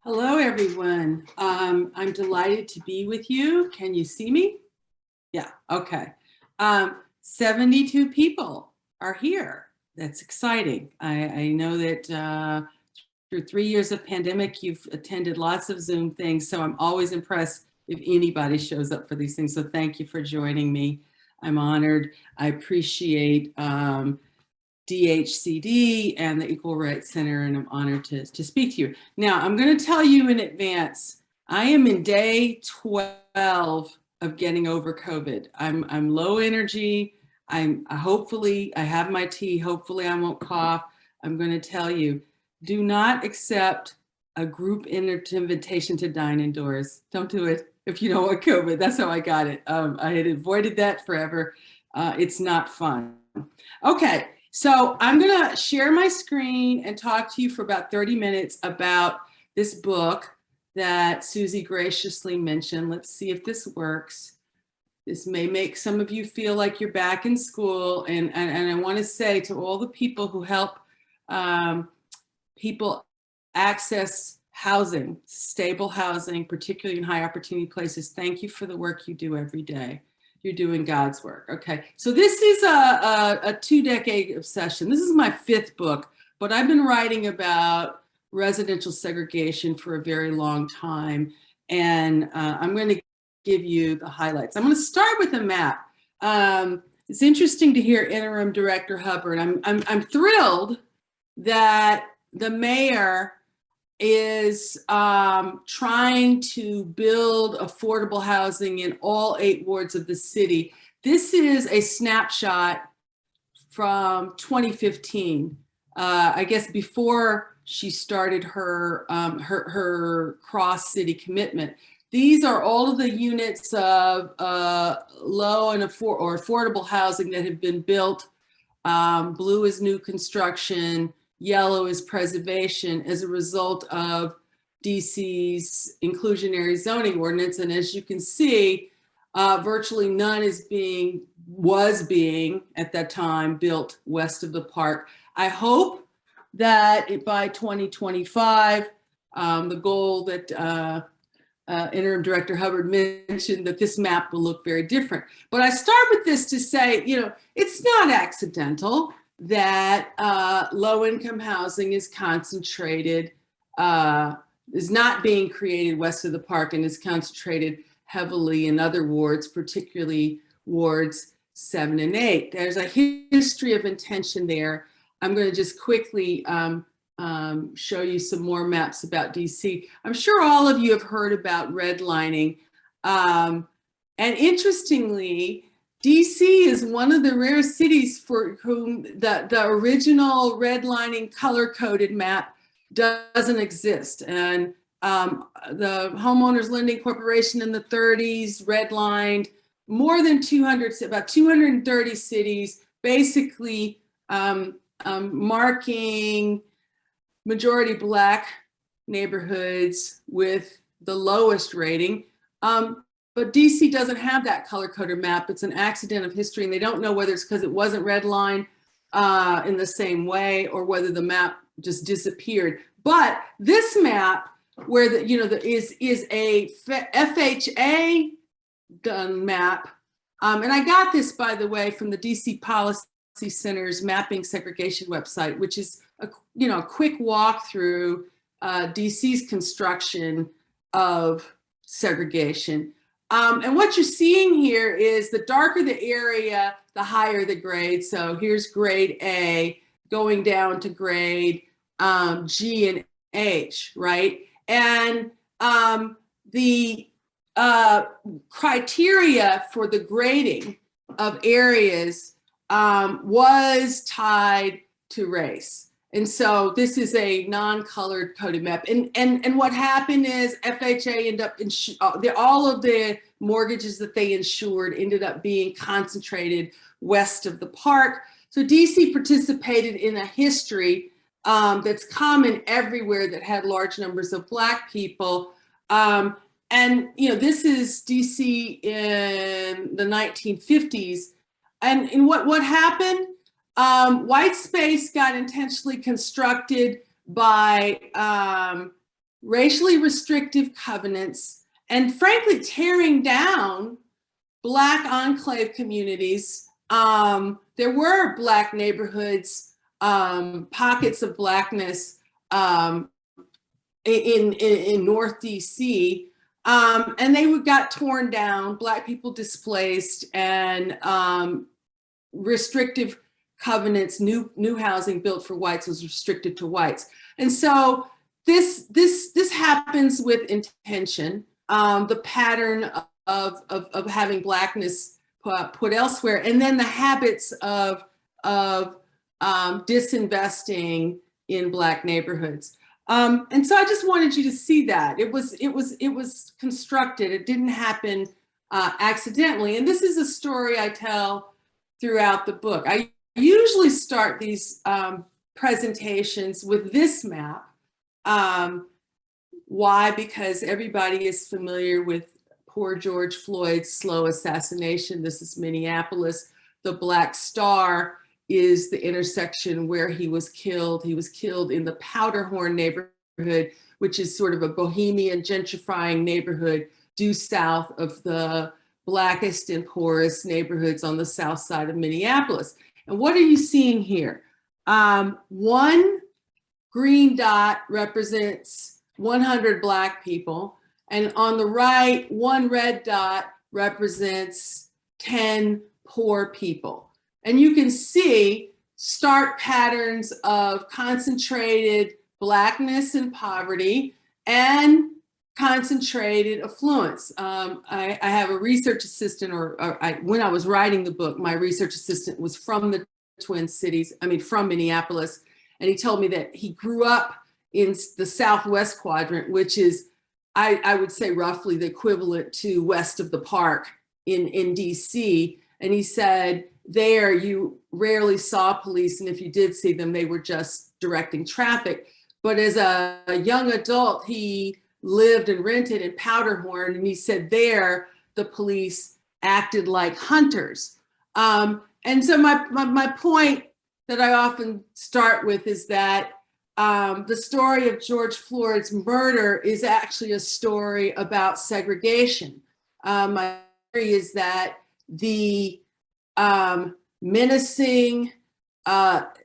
Hello, everyone. I'm delighted to be with you. Can you see me? Yeah, okay. 72 people are here. That's exciting. I know that through 3 years of pandemic, you've attended lots of Zoom things, so I'm always impressed if anybody shows up for these things. So thank you for joining me. I'm honored. I appreciate DHCD and the Equal Rights Center, and I'm honored to speak to you. Now, I'm going to tell you in advance, I am in day 12 of getting over COVID. I'm low energy. Hopefully I have my tea. Hopefully I won't cough. I'm going to tell you, do not accept a group invitation to dine indoors. Don't do it if you don't want COVID. That's how I got it. I had avoided that forever. It's not fun. Okay. So I'm going to share my screen and talk to you for about 30 minutes about this book that Susie graciously mentioned. Let's see if this works. This may make some of you feel like you're back in school. And I want to say to all the people who help people access housing, stable housing, particularly in high opportunity places, thank you for the work you do every day. You're doing God's work. Okay, so this is a 2-decade obsession. This is my 5th book, but I've been writing about residential segregation for a very long time, and I'm going to give you the highlights. I'm going to start with a map. It's interesting to hear Interim Director Hubbard. I'm thrilled that the mayor is trying to build affordable housing in all 8 wards of the city. This is a snapshot from 2015, I guess before she started her cross-city commitment. These are all of the units of low and affordable housing that have been built. Blue is new construction. Yellow is preservation as a result of DC's inclusionary zoning ordinance. And as you can see, virtually none was being at that time built west of the park. I hope that by 2025, the goal that Interim Director Hubbard mentioned, that this map will look very different. But I start with this to say, it's not accidental that low-income housing is concentrated, is not being created west of the park, and is concentrated heavily in other wards, particularly wards 7 and 8. There's a history of intention there. I'm going to just quickly show you some more maps about DC. I'm sure all of you have heard about redlining. And interestingly, DC is one of the rare cities for whom the original redlining color-coded map doesn't exist. And the Homeowners Lending Corporation in the 30s redlined more than about 230 cities, basically marking majority Black neighborhoods with the lowest rating. But DC doesn't have that color-coded map. It's an accident of history, and they don't know whether it's because it wasn't redlined in the same way or whether the map just disappeared. But this map, where is a FHA done map, and I got this, by the way, from the DC Policy Center's Mapping Segregation website, which is a quick walk through DC's construction of segregation. And what you're seeing here is the darker the area, the higher the grade. So here's grade A going down to grade G and H, right? And the criteria for the grading of areas was tied to race. And so this is a non-colored coded map. And what happened is FHA ended up, all of the mortgages that they insured ended up being concentrated west of the park. So DC participated in a history that's common everywhere that had large numbers of Black people. And this is DC in the 1950s. And what happened? White space got intentionally constructed by racially restrictive covenants, and frankly, tearing down Black enclave communities. There were Black neighborhoods, pockets of Blackness in North DC, and they got torn down, Black people displaced, and restrictive covenants, new housing built for whites was restricted to whites. And so this happens with intention. The pattern of having Blackness put elsewhere, and then the habits of disinvesting in Black neighborhoods. And so I just wanted you to see that it was constructed. It didn't happen accidentally. And this is a story I tell throughout the book. I usually start these presentations with this map. Why? Because everybody is familiar with poor George Floyd's slow assassination. This is Minneapolis. The Black Star is the intersection where he was killed. He was killed in the Powderhorn neighborhood, which is sort of a bohemian gentrifying neighborhood due south of the Blackest and poorest neighborhoods on the south side of Minneapolis. And what are you seeing here? One green dot represents 100 Black people. And on the right, one red dot represents 10 poor people. And you can see stark patterns of concentrated Blackness and poverty and concentrated affluence. I have a research assistant, when I was writing the book, my research assistant was from the Twin Cities, from Minneapolis. And he told me that he grew up in the Southwest quadrant, which is, I would say, roughly the equivalent to west of the Park in DC. And he said, there you rarely saw police, and if you did see them, they were just directing traffic. But as a young adult, he lived and rented in Powderhorn, and he said there the police acted like hunters. And so my point that I often start with is that the story of George Floyd's murder is actually a story about segregation. My theory is that the menacing,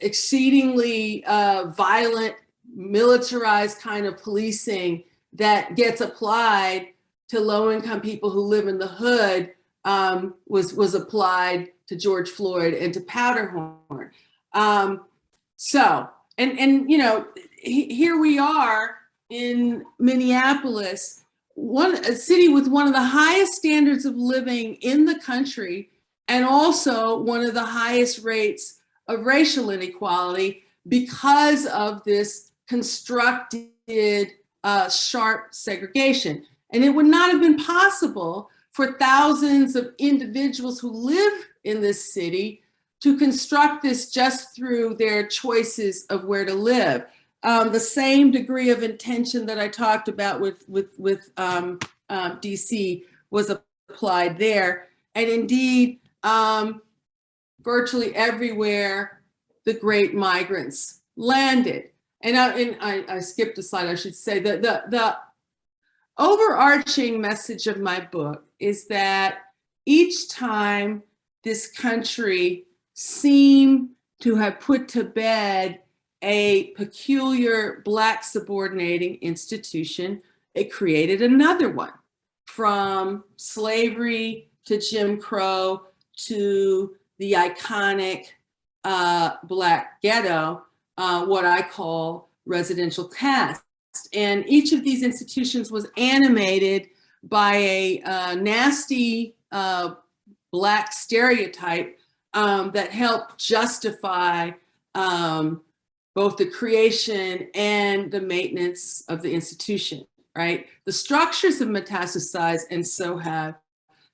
exceedingly violent, militarized kind of policing that gets applied to low-income people who live in the hood was applied to George Floyd and to Powderhorn. Here we are in Minneapolis, a city with one of the highest standards of living in the country, and also one of the highest rates of racial inequality because of this constructed sharp segregation. And it would not have been possible for thousands of individuals who live in this city to construct this just through their choices of where to live. The same degree of intention that I talked about with DC was applied there. And indeed, virtually everywhere the great migrants landed. And I skipped a slide, I should say. The overarching message of my book is that each time this country seemed to have put to bed a peculiar Black subordinating institution, it created another one. From slavery to Jim Crow to the iconic Black ghetto, what I call residential caste. And each of these institutions was animated by a nasty Black stereotype that helped justify both the creation and the maintenance of the institution, right? The structures have metastasized, and so have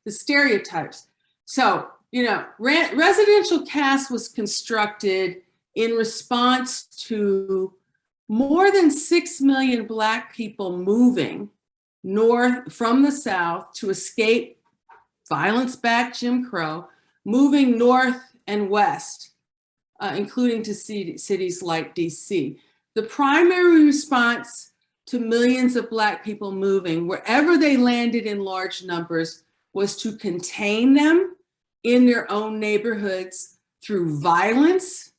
the stereotypes. So, residential caste was constructed in response to more than 6 million Black people moving north from the South to escape violence-backed Jim Crow, moving north and west, including to cities like DC. The primary response to millions of Black people moving, wherever they landed in large numbers, was to contain them in their own neighborhoods through violence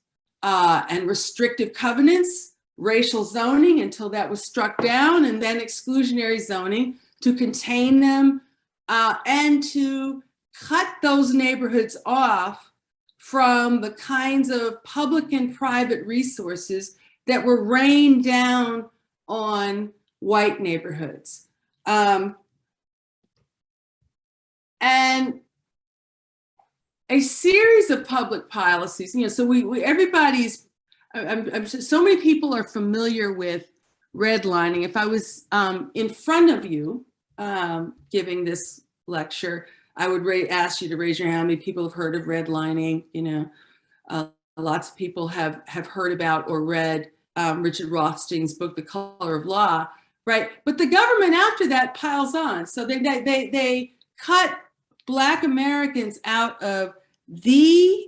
and restrictive covenants, racial zoning until that was struck down, and then exclusionary zoning to contain them and to cut those neighborhoods off from the kinds of public and private resources that were rained down on white neighborhoods. And a series of public policies, so everybody's, I'm sure so many people are familiar with redlining. If I was in front of you giving this lecture, I would ask you to raise your hand. How many people have heard of redlining? Lots of people have heard about or read Richard Rothstein's book, The Color of Law, right? But the government after that piles on. So they cut Black Americans out of the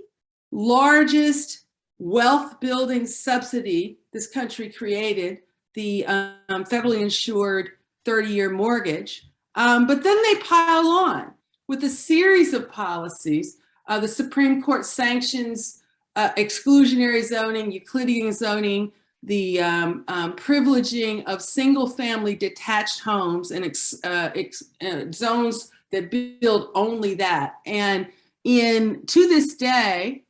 largest wealth building subsidy this country created, the federally insured 30-year mortgage. But then they pile on with a series of policies. The Supreme Court sanctions exclusionary zoning, Euclidean zoning, the privileging of single-family detached homes and zones that build only that. And to this day,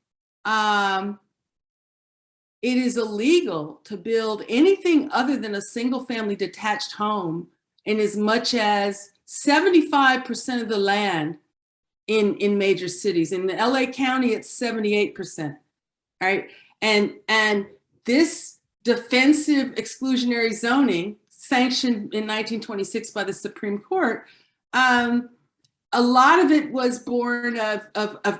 it is illegal to build anything other than a single-family detached home in as much as 75% of the land in major cities. In the LA County, it's 78%, right? And this defensive exclusionary zoning, sanctioned in 1926 by the Supreme Court, a lot of it was born of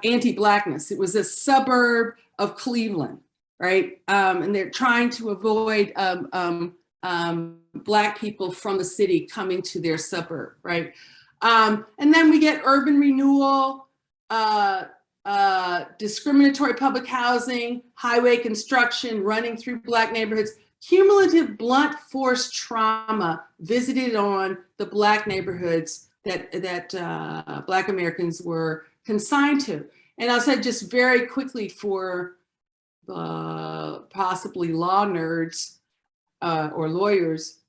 anti-Blackness. It was a suburb of Cleveland, right? And they're trying to avoid Black people from the city coming to their suburb, right? And then we get urban renewal, discriminatory public housing, highway construction running through Black neighborhoods, cumulative blunt force trauma visited on the Black neighborhoods that Black Americans were consigned to. And I'll say just very quickly for possibly law nerds or lawyers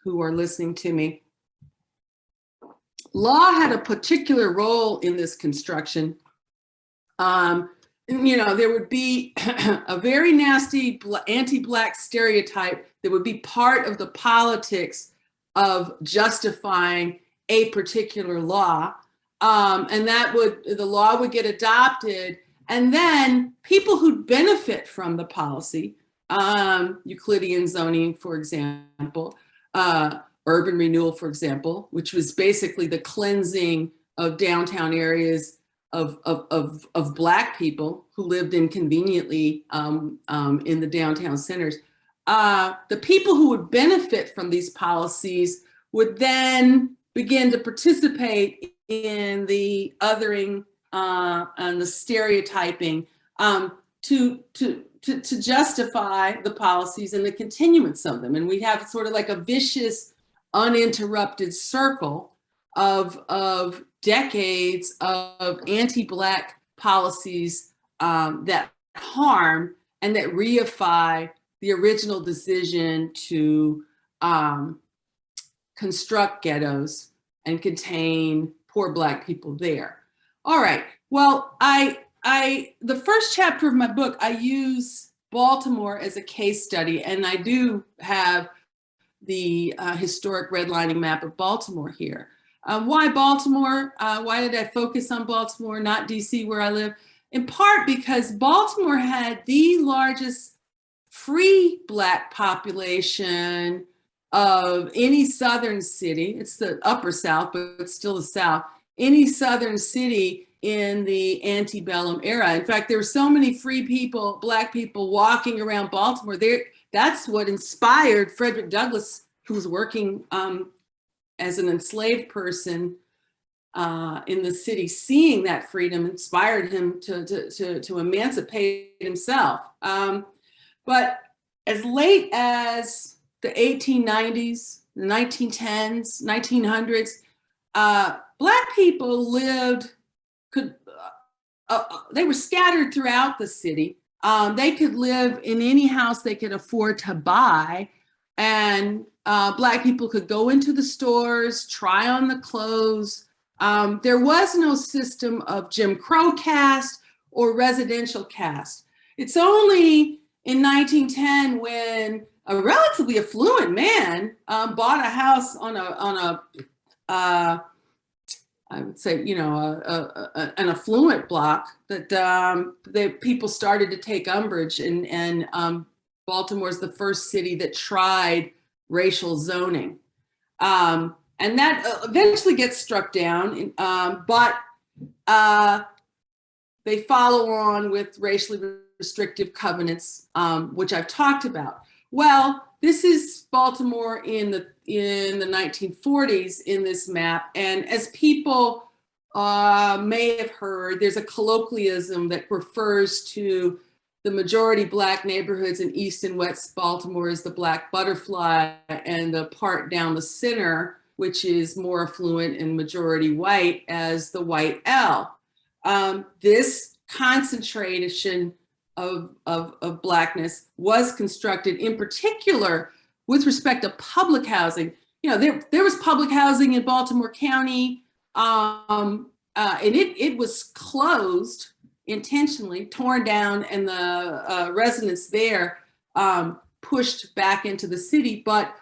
who are listening to me, law had a particular role in this construction. There would be a very nasty anti-Black stereotype that would be part of the politics of justifying a particular law. And the law would get adopted. And then people who'd benefit from the policy, Euclidean zoning, for example, urban renewal, for example, which was basically the cleansing of downtown areas of Black people who lived inconveniently in the downtown centers. The people who would benefit from these policies would then begin to participate in the othering and the stereotyping to justify the policies and the continuance of them. And we have sort of like a vicious, uninterrupted circle of decades of anti-Black policies that harm and that reify the original decision to construct ghettos and contain poor Black people there. All right, well, the first chapter of my book, I use Baltimore as a case study, and I do have the historic redlining map of Baltimore here. Why Baltimore? Why did I focus on Baltimore, not DC where I live? In part because Baltimore had the largest free Black population of any Southern city. It's the upper South, but it's still the South. Any Southern city in the antebellum era. In fact, there were so many free people, Black people walking around Baltimore. That's what inspired Frederick Douglass, who was working as an enslaved person in the city. Seeing that freedom inspired him to emancipate himself. But as late as the 1890s, the 1910s, 1900s, Black people they were scattered throughout the city. They could live in any house they could afford to buy. And Black people could go into the stores, try on the clothes. There was no system of Jim Crow caste or residential caste. It's only in 1910 when a relatively affluent man bought a house on a I would say, an affluent block that people started to take umbrage, and Baltimore is the first city that tried racial zoning, and that eventually gets struck down. But they follow on with racially restrictive covenants, which I've talked about. Well, this is Baltimore in the 1940s in this map. And as people may have heard, there's a colloquialism that refers to the majority Black neighborhoods in East and West Baltimore as the Black butterfly, and the part down the center, which is more affluent and majority white, as the white L. This concentration of Blackness was constructed in particular with respect to public housing. There was public housing in Baltimore County, and it was closed intentionally, torn down, and the residents there pushed back into the city. But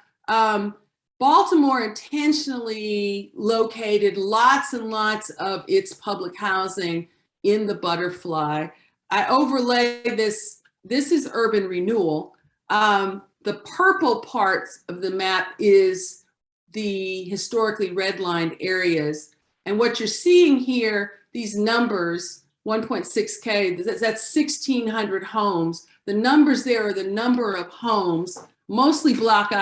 Baltimore intentionally located lots and lots of its public housing in the butterfly. I overlay this. This is urban renewal. The purple parts of the map is the historically redlined areas. And what you're seeing here, these numbers, 1.6K, that's 1,600 homes. The numbers there are the number of homes, mostly Black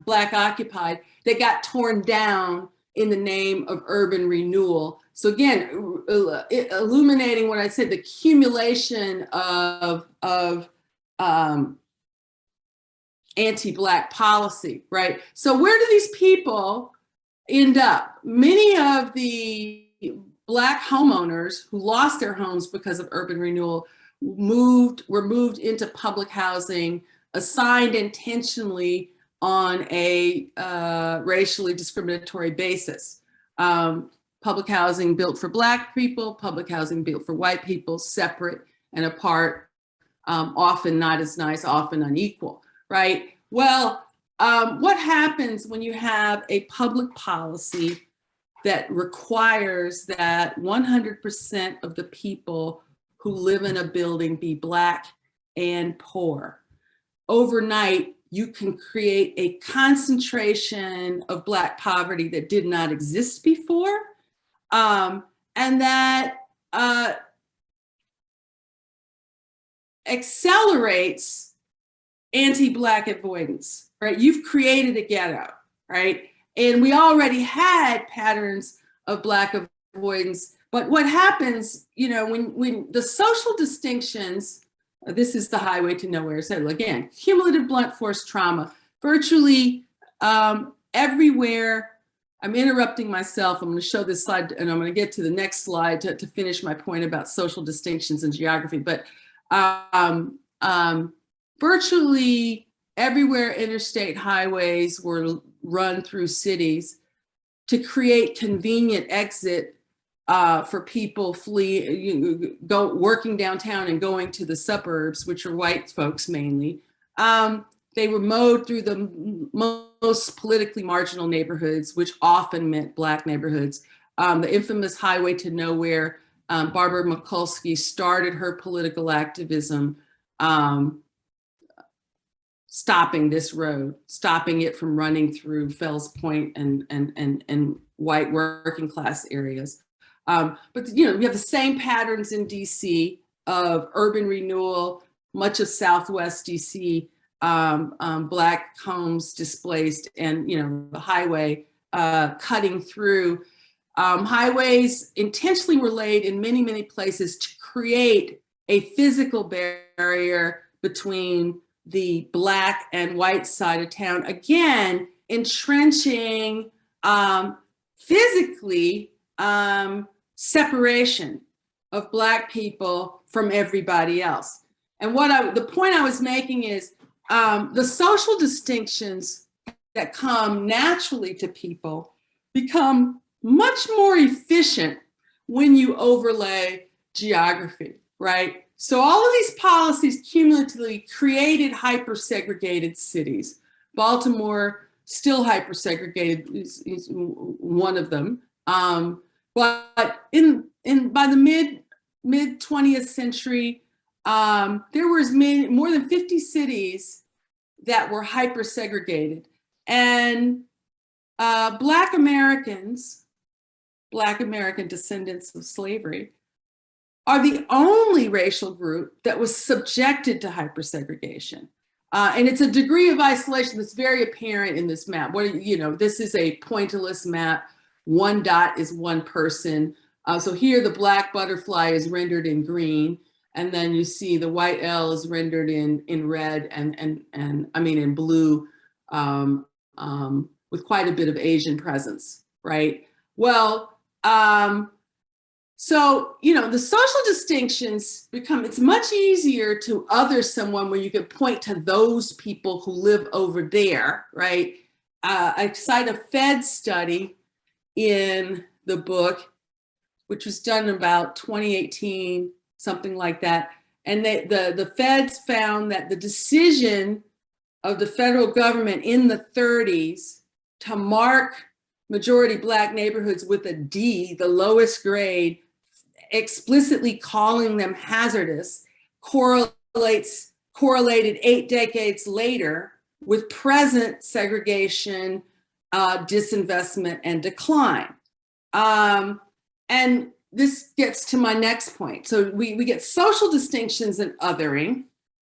occupied, that got torn down in the name of urban renewal. So again, illuminating what I said, the accumulation of anti-Black policy, right? So where do these people end up? Many of the Black homeowners who lost their homes because of urban renewal were moved into public housing, assigned intentionally on a racially discriminatory basis. Public housing built for Black people, public housing built for white people, separate and apart, often not as nice, often unequal, right? Well, what happens when you have a public policy that requires that 100% of the people who live in a building be Black and poor? Overnight, you can create a concentration of Black poverty that did not exist before, and that accelerates anti-Black avoidance, right? You've created a ghetto, right? And we already had patterns of Black avoidance, but what happens, when the social distinctions, this is the highway to nowhere. So again, cumulative blunt force trauma, virtually everywhere. I'm interrupting myself. I'm going to show this slide, and I'm going to get to the next slide to finish my point about social distinctions and geography. But virtually everywhere interstate highways were run through cities to create convenient exit for people working downtown and going to the suburbs, which are white folks mainly. They were mowed through the most politically marginal neighborhoods, which often meant Black neighborhoods. The infamous highway to nowhere, Barbara Mikulski started her political activism stopping this road, stopping it from running through Fells Point and white working class areas. But we have the same patterns in DC of urban renewal, much of Southwest DC, Black homes displaced, and the highway cutting through. Highways intentionally were laid in many, many places to create a physical barrier between the Black and white side of town, again, entrenching physically separation of Black people from everybody else. And the point I was making is the social distinctions that come naturally to people become much more efficient when you overlay geography, right? So all of these policies cumulatively created hyper-segregated cities. Baltimore, still hyper-segregated, is one of them. But by the mid 20th century, there was more than 50 cities that were hyper-segregated. And Black American descendants of slavery, are the only racial group that was subjected to hypersegregation. And it's a degree of isolation that's very apparent in this map. This is a pointillist map. One dot is one person. So here the Black butterfly is rendered in green, and then you see the white L is rendered in red and in blue, with quite a bit of Asian presence, right? Well, so, the social distinctions it's much easier to other someone when you can point to those people who live over there, right? I cite a Fed study in the book, which was done in about 2018, something like that. And the Feds found that the decision of the federal government in the 30s to mark majority Black neighborhoods with a D, the lowest grade, explicitly calling them hazardous, correlated 8 decades later with present segregation, disinvestment, and decline. And this gets to my next point. So we get social distinctions and othering.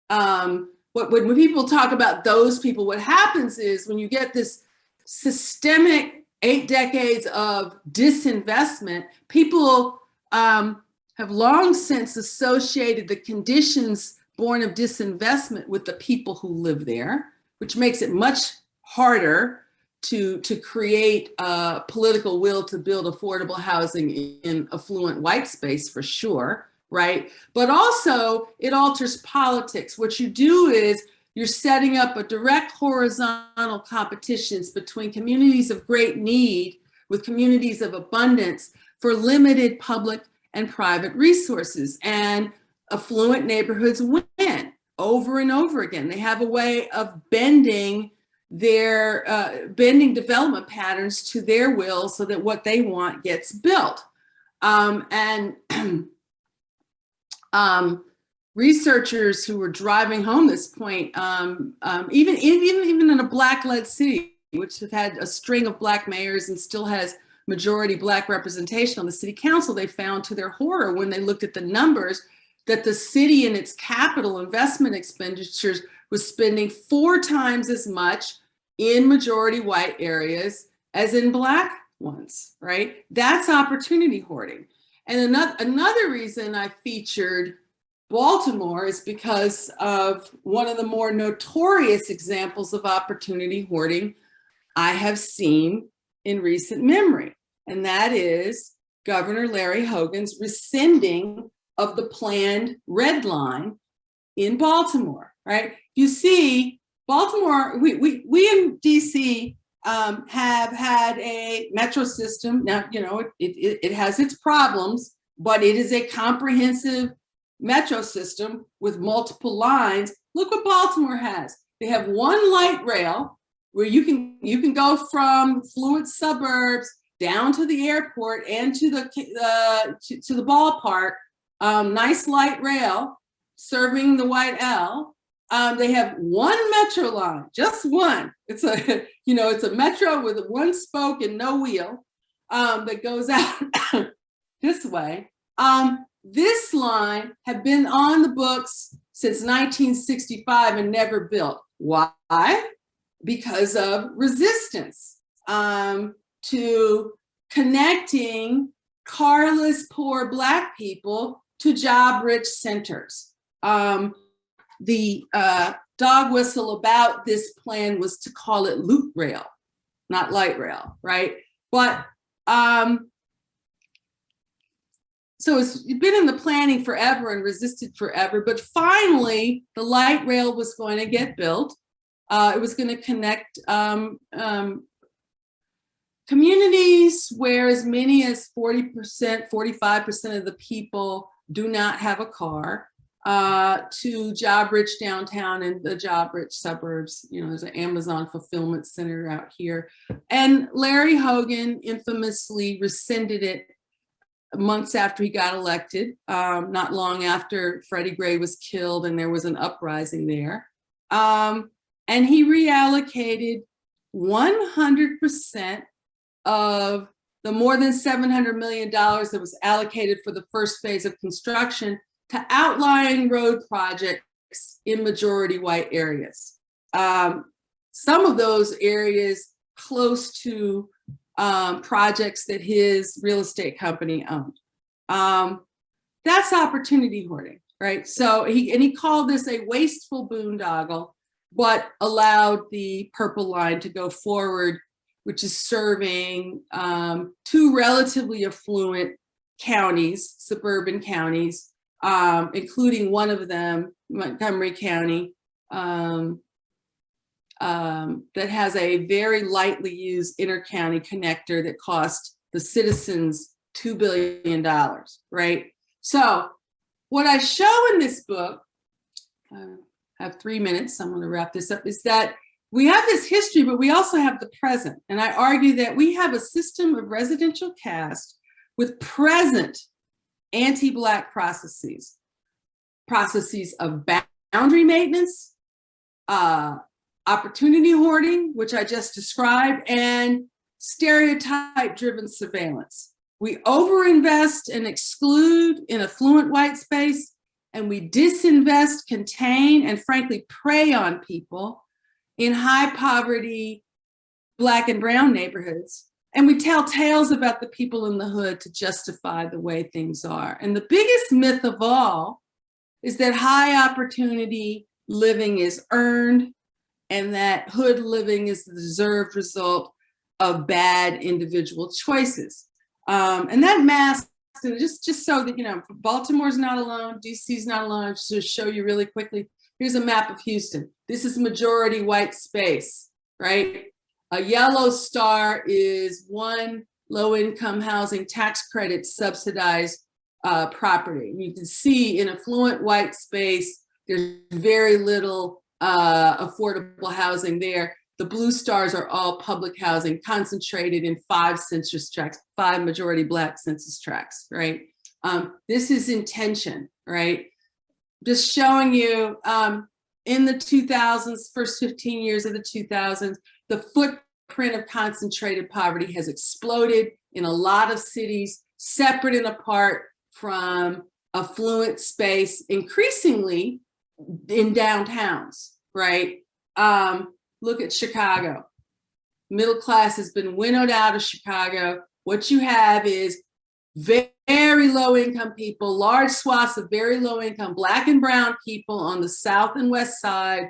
When people talk about those people, what happens is when you get this systemic 8 decades of disinvestment, people have long since associated the conditions born of disinvestment with the people who live there, which makes it much harder to create a political will to build affordable housing in affluent white space, for sure, right? But also it alters politics. What you do is you're setting up a direct horizontal competitions between communities of great need with communities of abundance for limited public and private resources. And affluent neighborhoods win over and over again. They have a way of bending development patterns to their will so that what they want gets built. Researchers who were driving home this point, even in a Black-led city, which has had a string of Black mayors and still has majority Black representation on the city council, they found to their horror when they looked at the numbers that the city and its capital investment expenditures was spending 4 times as much in majority white areas as in Black ones, right? That's opportunity hoarding. And another reason I featured Baltimore is because of one of the more notorious examples of opportunity hoarding I have seen in recent memory, and that is Governor Larry Hogan's rescinding of the planned red line in Baltimore, right? You see, Baltimore, we in DC have had a metro system. Now, it has its problems, but it is a comprehensive metro system with multiple lines. Look what Baltimore has. They have one light rail where you can go from fluid suburbs down to the airport and to the ballpark. Nice light rail serving the white L. They have one metro line, just one. It's a metro with one spoke and no wheel that goes out this way. This line had been on the books since 1965 and never built. Why? Because of resistance to connecting carless, poor Black people to job-rich centers. The dog whistle about this plan was to call it loop rail, not light rail, right? But so it's been in the planning forever and resisted forever, but finally the light rail was going to get built. It was going to connect communities where as many as 40%, 45% of the people do not have a car, to job-rich downtown and the job-rich suburbs. You know, there's an Amazon fulfillment center out here. And Larry Hogan infamously rescinded it months after he got elected, not long after Freddie Gray was killed and there was an uprising there. And he reallocated 100% of the more than $700 million that was allocated for the first phase of construction to outlying road projects in majority white areas. Some of those areas close to projects that his real estate company owned. That's opportunity hoarding, right? So he called this a wasteful boondoggle, but allowed the purple line to go forward, which is serving two relatively affluent counties, suburban counties, including one of them, Montgomery County, that has a very lightly used inter-county connector that cost the citizens $2 billion, right? So what I show in this book, I have 3 minutes, I'm gonna wrap this up, is that we have this history, but we also have the present. And I argue that we have a system of residential caste with present anti-Black processes of boundary maintenance, opportunity hoarding, which I just described, and stereotype-driven surveillance. We overinvest and exclude in affluent white space, and we disinvest, contain, and frankly prey on people in high poverty Black and brown neighborhoods. And we tell tales about the people in the hood to justify the way things are. And the biggest myth of all is that high opportunity living is earned and that hood living is the deserved result of bad individual choices. And that masks, and just so that, you know, Baltimore's not alone, DC's not alone. Just to show you really quickly, here's a map of Houston. This is majority white space, right? A yellow star is one low-income housing tax credit subsidized property. You can see in affluent white space, there's very little affordable housing there. The blue stars are all public housing concentrated in 5 census tracts, 5 majority Black census tracts, right? This is intention, right? Just showing you in the 2000s, first 15 years of the 2000s, the footprint of concentrated poverty has exploded in a lot of cities, separate and apart from affluent space, increasingly in downtowns, right? Look at Chicago. Middle class has been winnowed out of Chicago. What you have is very low income people, large swaths of very low income Black and brown people on the south and west side,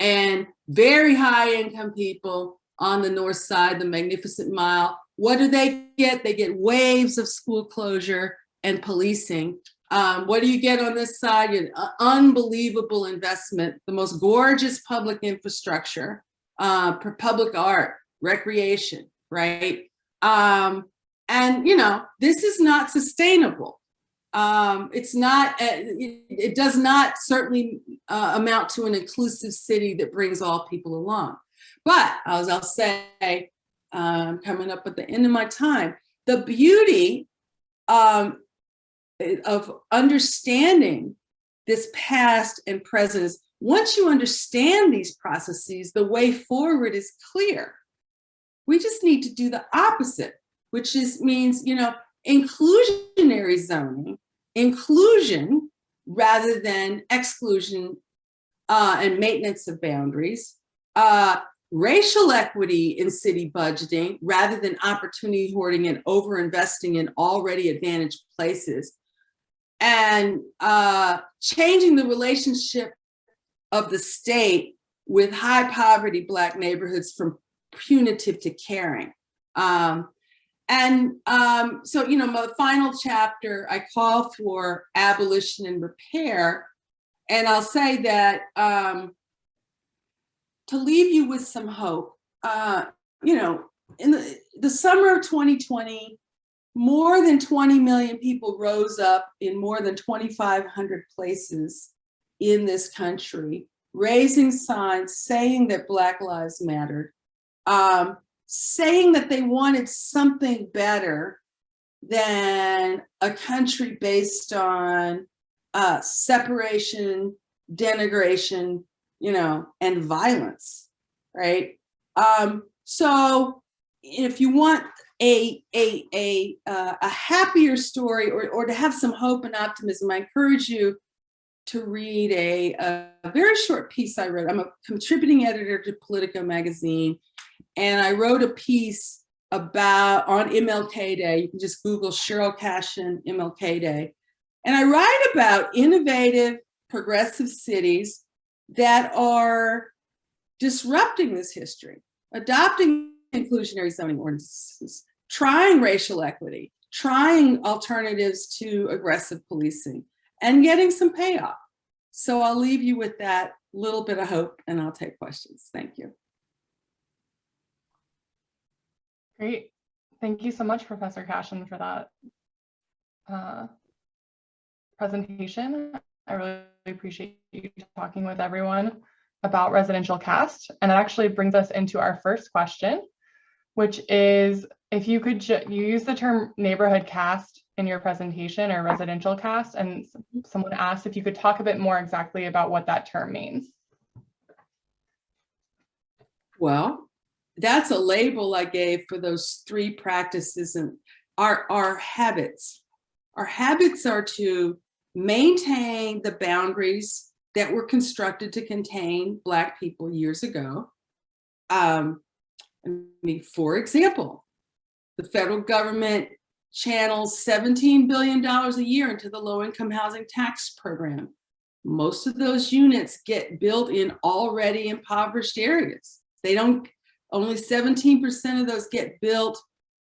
and very high income people on the north side, the Magnificent Mile. What do they get? They get waves of school closure and policing. What do you get on this side? You get unbelievable investment, the most gorgeous public infrastructure, for public art, recreation, right? And you know, this is not sustainable. It's not, it does not certainly amount to an inclusive city that brings all people along. But as I'll say, coming up at the end of my time, the beauty of understanding this past and present is, once you understand these processes, the way forward is clear. We just need to do the opposite, which means, you know, inclusionary zoning, inclusion rather than exclusion and maintenance of boundaries, racial equity in city budgeting rather than opportunity hoarding and overinvesting in already advantaged places, and changing the relationship of the state with high poverty Black neighborhoods from punitive to caring. So, my final chapter, I call for abolition and repair. And I'll say that to leave you with some hope, in the summer of 2020, more than 20 million people rose up in more than 2,500 places in this country, raising signs, saying that Black lives mattered, saying that they wanted something better than a country based on separation, denigration, and violence, right? So if you want a happier story or to have some hope and optimism, I encourage you to read a very short piece I wrote. I'm a contributing editor to Politico magazine, and I wrote a piece on MLK Day. You can just Google Sheryll Cashin MLK Day. And I write about innovative, progressive cities that are disrupting this history, adopting inclusionary zoning ordinances, trying racial equity, trying alternatives to aggressive policing, and getting some payoff. So I'll leave you with that little bit of hope, and I'll take questions. Thank you. Great. Thank you so much, Professor Cashin, for that presentation. I really appreciate you talking with everyone about residential cast. And it actually brings us into our first question, which is, if you could, you use the term neighborhood cast in your presentation, or residential cast, and someone asked if you could talk a bit more exactly about what that term means. Well, that's a label I gave for those three practices, and our habits. Our habits are to maintain the boundaries that were constructed to contain Black people years ago. For example, the federal government channels $17 billion a year into the low-income housing tax program. Most of those units get built in already impoverished areas. Only 17% of those get built.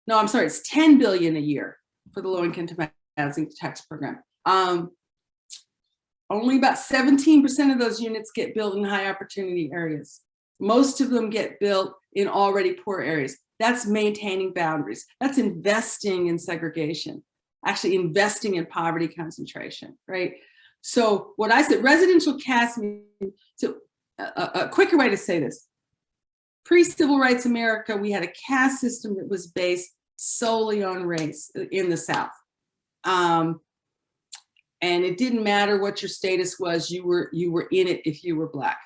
No, I'm sorry, it's $10 billion a year for the low-income housing tax program. Only about 17% of those units get built in high opportunity areas. Most of them get built in already poor areas. That's maintaining boundaries. That's investing in segregation, actually investing in poverty concentration, right? So what I said, residential cast means, so a quicker way to say this, pre-civil rights America, we had a caste system that was based solely on race in the South. And it didn't matter what your status was, you were in it if you were Black.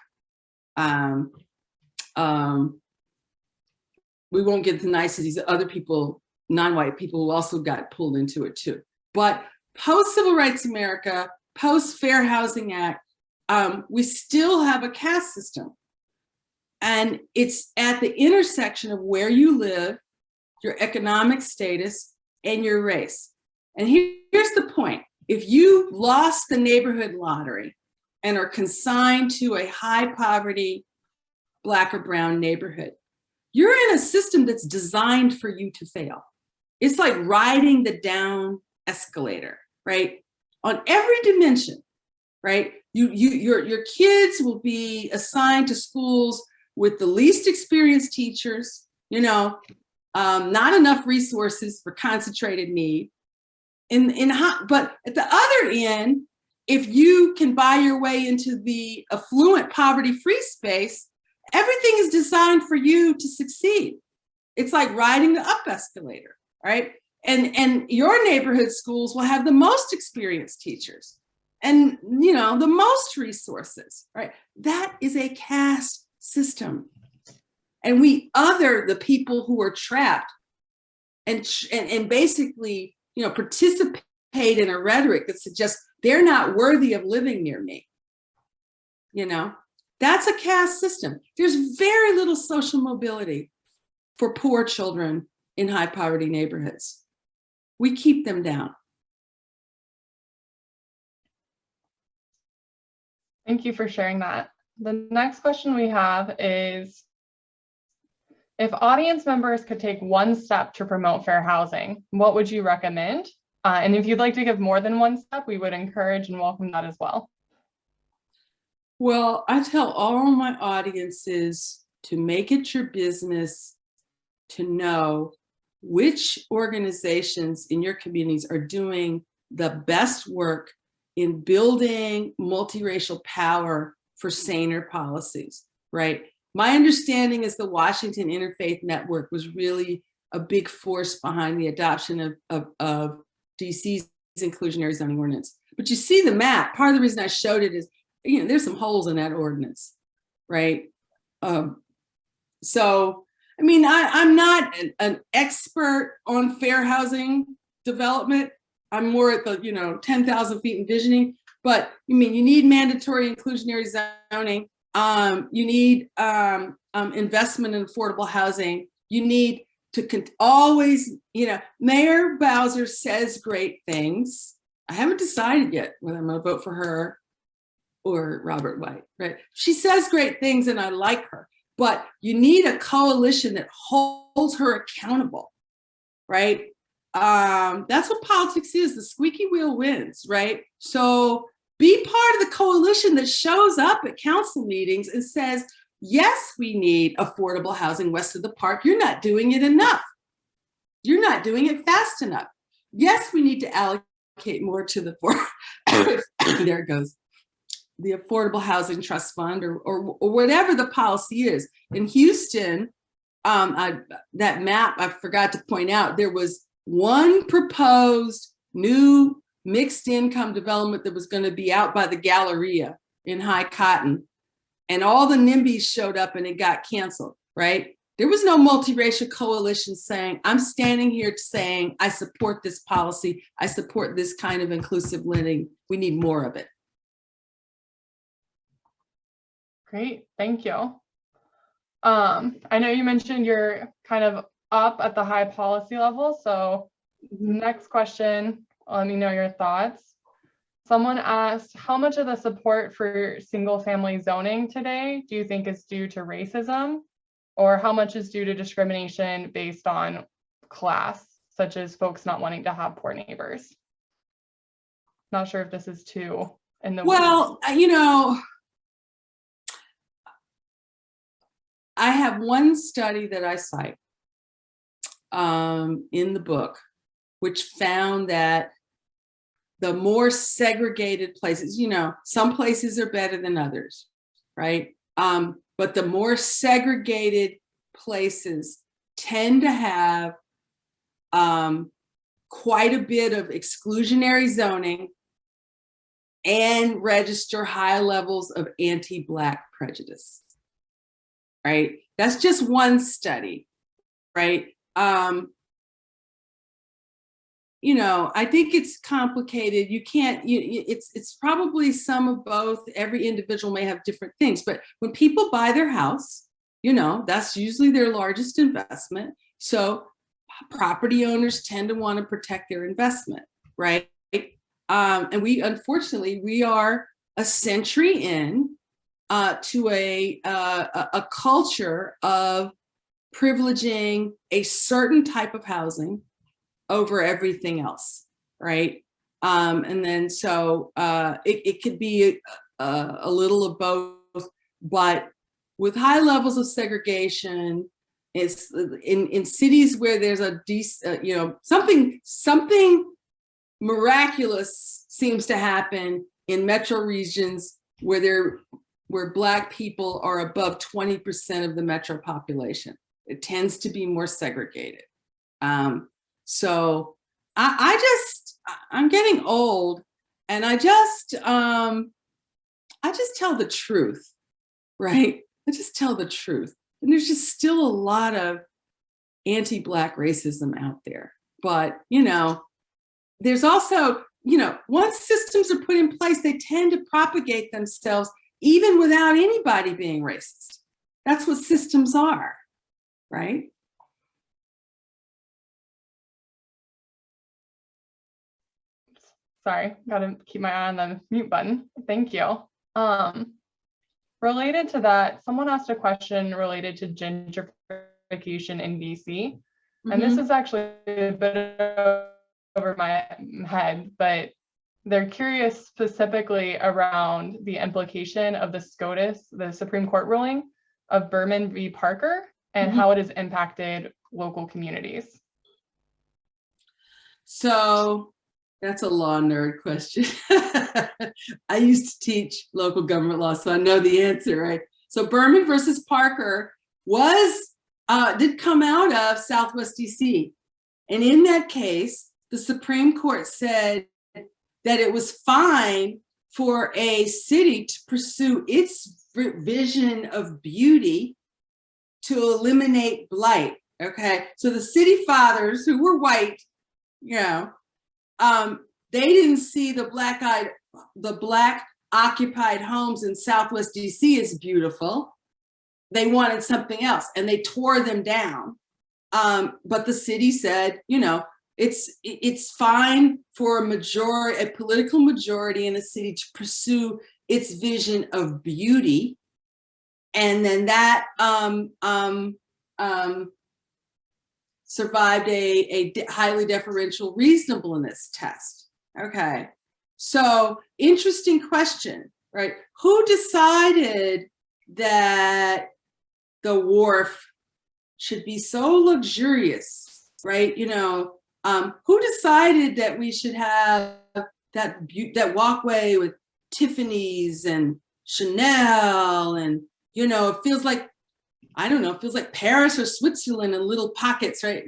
We won't get the niceties of other people, non-white people, who also got pulled into it too. But post-civil rights America, post-Fair Housing Act, we still have a caste system. And it's at the intersection of where you live, your economic status, and your race. And here's the point. If you lost the neighborhood lottery and are consigned to a high poverty Black or brown neighborhood, you're in a system that's designed for you to fail. It's like riding the down escalator, right? On every dimension, right? Your kids will be assigned to schools with the least experienced teachers, not enough resources for concentrated need. But at the other end, if you can buy your way into the affluent poverty-free space, everything is designed for you to succeed. It's like riding the up escalator, right? And your neighborhood schools will have the most experienced teachers and the most resources, right? That is a caste system. And we other the people who are trapped and basically participate in a rhetoric that suggests they're not worthy of living near me. That's a caste system. There's very little social mobility for poor children in high poverty neighborhoods. We keep them down. Thank you for sharing that. The next question we have is, if audience members could take one step to promote fair housing, what would you recommend? And if you'd like to give more than one step, we would encourage and welcome that as well. Well, I tell all my audiences to make it your business to know which organizations in your communities are doing the best work in building multiracial power for saner policies, right? My understanding is the Washington Interfaith Network was really a big force behind the adoption of DC's inclusionary zoning ordinance. But you see the map, part of the reason I showed it is, there's some holes in that ordinance, right? So, I mean, I'm not an expert on fair housing development. I'm more at the, 10,000 feet envisioning, but you need mandatory inclusionary zoning. You need investment in affordable housing. You need to always, Mayor Bowser says great things. I haven't decided yet whether I'm going to vote for her or Robert White, right? She says great things and I like her, but you need a coalition that holds her accountable, right? That's what politics is. The squeaky wheel wins, right? So be part of the coalition that shows up at council meetings and says, yes, we need affordable housing west of the park. You're not doing it enough. You're not doing it fast enough. Yes, we need to allocate more to the, there it goes, the Affordable Housing Trust Fund or whatever the policy is. In Houston, that map, I forgot to point out, there was one proposed new mixed income development that was going to be out by the Galleria in High Cotton. And all the NIMBYs showed up and it got canceled, right? There was no multiracial coalition saying, I'm standing here saying, I support this policy. I support this kind of inclusive living. We need more of it. Great, thank you. I know you mentioned you're kind of up at the high policy level. So next question, let me know your thoughts. Someone asked, how much of the support for single family zoning today do you think is due to racism? Or how much is due to discrimination based on class, such as folks not wanting to have poor neighbors? Not sure if this is too in the well, I have one study that I cite in the book, which found that the more segregated places, some places are better than others, right? But the more segregated places tend to have quite a bit of exclusionary zoning and register high levels of anti-Black prejudice, right? That's just one study, right? I think it's complicated. You can't, it's probably some of both. Every individual may have different things, but when people buy their house, that's usually their largest investment. So property owners tend to want to protect their investment, right? And unfortunately, we are a century in to a culture of privileging a certain type of housing over everything else, right? And then so it could be a little of both, but with high levels of segregation, it's in cities where there's something miraculous seems to happen in metro regions where Black people are above 20% of the metro population. It tends to be more segregated. So I'm getting old, and I just tell the truth, right? I just tell the truth. And there's just still a lot of anti-Black racism out there. But, there's also, once systems are put in place, they tend to propagate themselves even without anybody being racist. That's what systems are, right? Sorry, gotta keep my eye on the mute button. Thank you. related to that, someone asked a question related to gentrification in DC. And this is actually a bit over my head, but they're curious specifically around the implication of the SCOTUS, the Supreme Court ruling of Berman v. Parker, and how it has impacted local communities. So that's a law nerd question. I used to teach local government law, so I know the answer, right? So Berman versus Parker did come out of Southwest DC. And in that case, the Supreme Court said that it was fine for a city to pursue its vision of beauty to eliminate blight, okay? So the city fathers, who were white, they didn't see the black occupied homes in Southwest DC as beautiful. They wanted something else, and they tore them down. But the city said, it's fine for a political majority in a city to pursue its vision of beauty, and then that survived a highly deferential reasonableness test. Okay, so interesting question, right? Who decided that the wharf should be so luxurious, right? Who decided that we should have that walkway with Tiffany's and Chanel, and it feels like, I don't know, it feels like Paris or Switzerland in little pockets, right?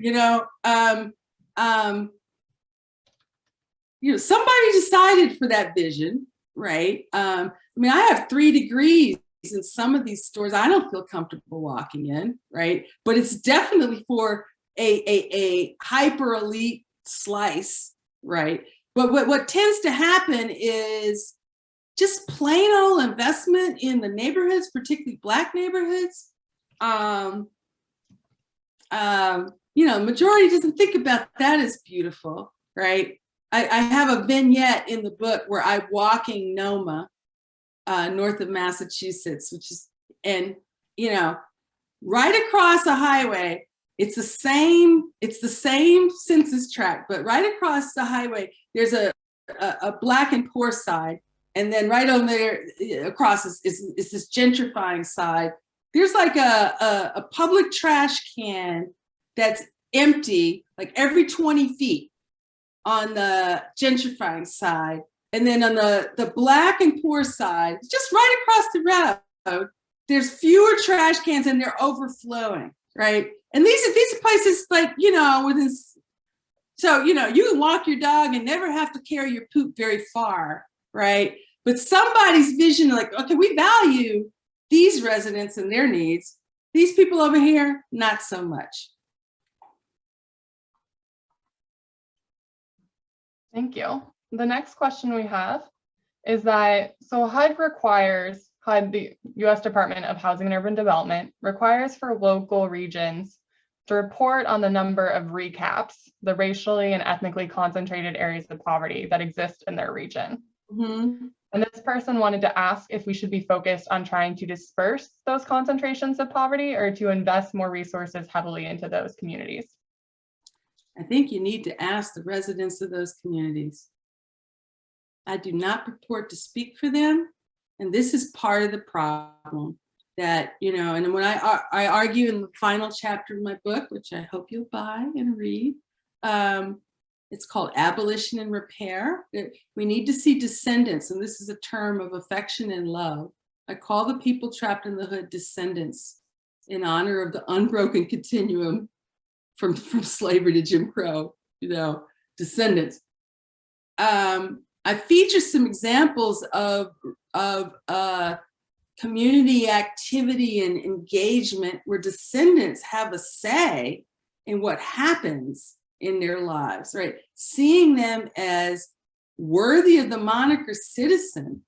Somebody decided for that vision, right? I have 3 degrees in some of these stores I don't feel comfortable walking in, right? But it's definitely for a hyper elite slice, right? But what tends to happen is just plain old investment in the neighborhoods, particularly Black neighborhoods. Majority doesn't think about that as beautiful, right? I have a vignette in the book where I'm walking Noma, north of Massachusetts, right across a highway. It's the same census tract, but right across the highway, there's a Black and poor side. And then right on there across is this gentrifying side. There's like a public trash can that's empty, like every 20 feet on the gentrifying side. And then on the Black and poor side, just right across the road, there's fewer trash cans and they're overflowing, right? And these are places like, within, so, you can walk your dog and never have to carry your poop very far, right? But somebody's vision, like, okay, we value these residents and their needs. These people over here, not so much. Thank you. The next question we have is that, so HUD, the U.S. Department of Housing and Urban Development, requires for local regions to report on the number of recaps, the racially and ethnically concentrated areas of poverty that exist in their region. And this person wanted to ask if we should be focused on trying to disperse those concentrations of poverty or to invest more resources heavily into those communities. I think you need to ask the residents of those communities. I do not purport to speak for them. And this is part of the problem that, and when I argue in the final chapter of my book, which I hope you'll buy and read, it's called Abolition and Repair. We need to see descendants, and this is a term of affection and love. I call the people trapped in the hood descendants in honor of the unbroken continuum from slavery to Jim Crow, descendants. I feature some examples of community activity and engagement where descendants have a say in what happens in their lives, right? Seeing them as worthy of the moniker citizen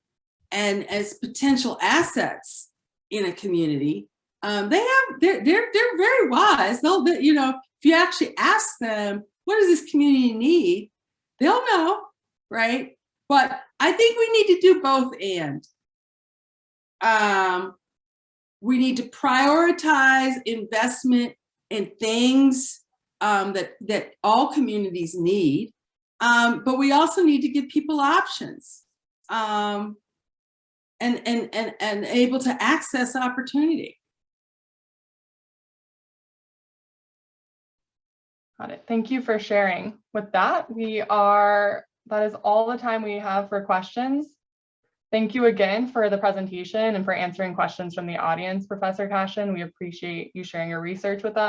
and as potential assets in a community. They're very wise. If you actually ask them, what does this community need? They'll know, right? But I think we need to do both and. We need to prioritize investment in things that all communities need, but we also need to give people options and able to access opportunity. Got it. Thank you for sharing. With that, that is all the time we have for questions. Thank you again for the presentation and for answering questions from the audience, Professor Cashin. We appreciate you sharing your research with us.